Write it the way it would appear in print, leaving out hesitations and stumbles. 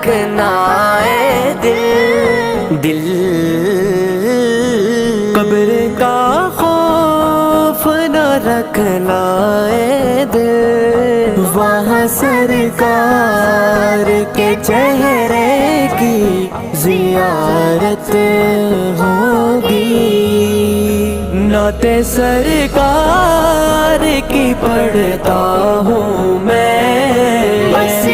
رکھنا اے دل قبر کا خوف نہ رکھنا اے دل، وہاں سرکار کے چہرے کی زیارت ہوگی، نعت سرکار کی پڑھتا ہوں میں، بس